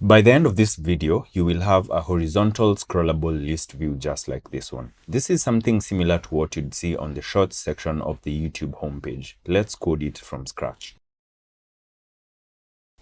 By the end of this video, you will have a horizontal scrollable list view just like this one. This is something similar to what you'd see on the Shorts section of the YouTube homepage. Let's code it from scratch.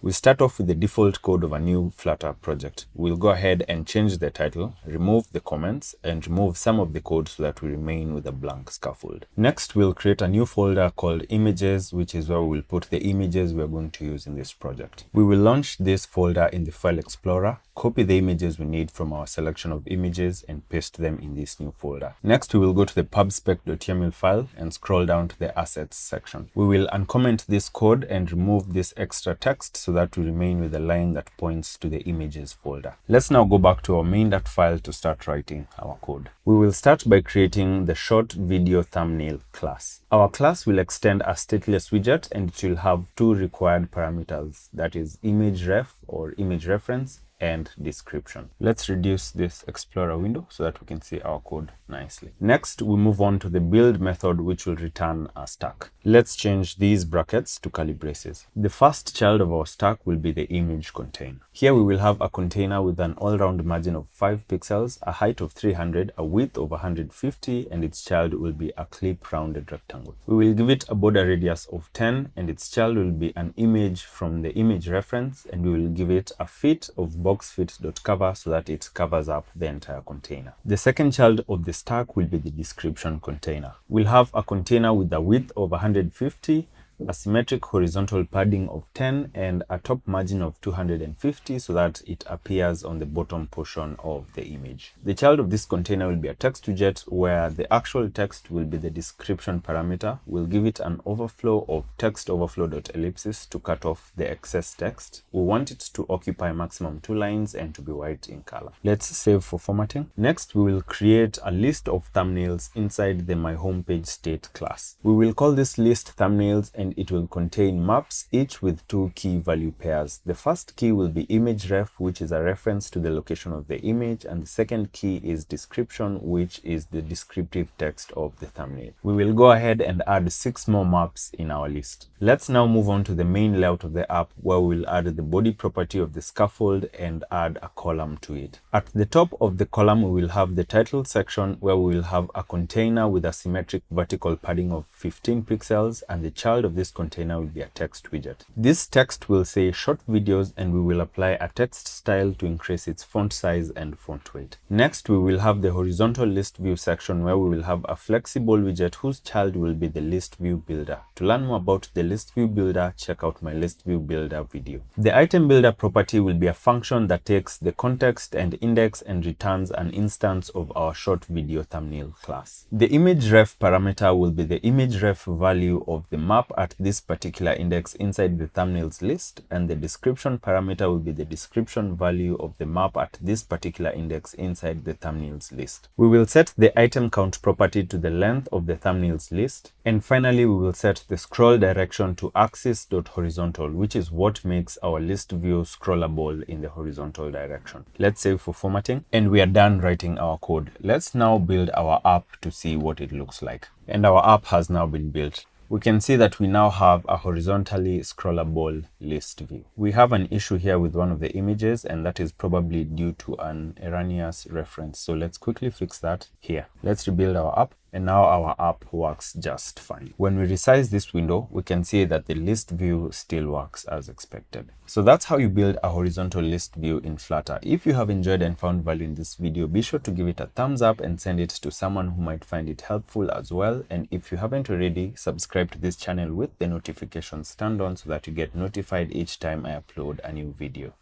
We'll start off with the default code of a new Flutter project. We'll go ahead and change the title, remove the comments, and remove some of the code so that we remain with a blank scaffold. Next, we'll create a new folder called images, which is where we'll put the images we're going to use in this project. We will launch this folder in the File Explorer, copy the images we need from our selection of images, and paste them in this new folder. Next, we will go to the pubspec.yaml file and scroll down to the assets section. We will uncomment this code and remove this extra text so that we remain with a line that points to the images folder. Let's now go back to our main.dat file to start writing our code. We will start by creating the ShortVideoThumbnail class. Our class will extend a stateless widget, and it will have two required parameters, that is ImageRef or image reference and description. Let's reduce this Explorer window so that we can see our code nicely. Next, we move on to the build method, which will return a stack. Let's change these brackets to curly braces. The first child of our stack will be the image container. Here we will have a container with an all-round margin of 5 pixels, a height of 300, a width of 150, and its child will be a clip-rounded rectangle. We will give it a border radius of 10, and its child will be an image from the image reference, and we will give it a fit of boxfit.cover so that it covers up the entire container. The second child of the stack will be the description container. We'll have a container with a width of 150, a symmetric horizontal padding of 10, and a top margin of 250 so that it appears on the bottom portion of the image. The child of this container will be a text widget where the actual text will be the description parameter. We'll give it an overflow of text overflow.ellipsis to cut off the excess text. We want it to occupy maximum 2 lines and to be white in color. Let's save for formatting. Next, we will create a list of thumbnails inside the My Homepage state class. We will call this list thumbnails, and it will contain maps, each with 2 key value pairs. The first key will be ImageRef, which is a reference to the location of the image, and the second key is description, which is the descriptive text of the thumbnail. We will go ahead and add 6 more maps in our list. Let's now move on to the main layout of the app, where we'll add the body property of the scaffold and add a column to it. At the top of the column, we will have the title section, where we will have a container with a symmetric vertical padding of 15 pixels, and the child of this container will be a text widget. This text will say short videos, and we will apply a text style to increase its font size and font weight. Next, we will have the horizontal list view section, where we will have a flexible widget whose child will be the ListView.builder. To learn more about the ListView.builder, check out my ListView.builder video. The item builder property will be a function that takes the context and index and returns an instance of our short video thumbnail class. The ImageRef parameter will be the ImageRef value of the map at this particular index inside the thumbnails list, and the description parameter will be the description value of the map at this particular index inside the thumbnails list. We will set the item count property to the length of the thumbnails list, and finally we will set the scroll direction to axis.horizontal, which is what makes our list view scrollable in the horizontal direction. Let's save for formatting, and we are done writing our code. Let's now build our app to see what it looks like. And our app has now been built. We can see that we now have a horizontally scrollable list view. We have an issue here with one of the images, and that is probably due to an erroneous reference. So let's quickly fix that here. Let's rebuild our app, and now our app works just fine. When we resize this window, we can see that the list view still works as expected. So that's how you build a horizontal list view in Flutter. If you have enjoyed and found value in this video, be sure to give it a thumbs up and send it to someone who might find it helpful as well. And if you haven't already, subscribe to this channel with the notifications turned on so that you get notified each time I upload a new video.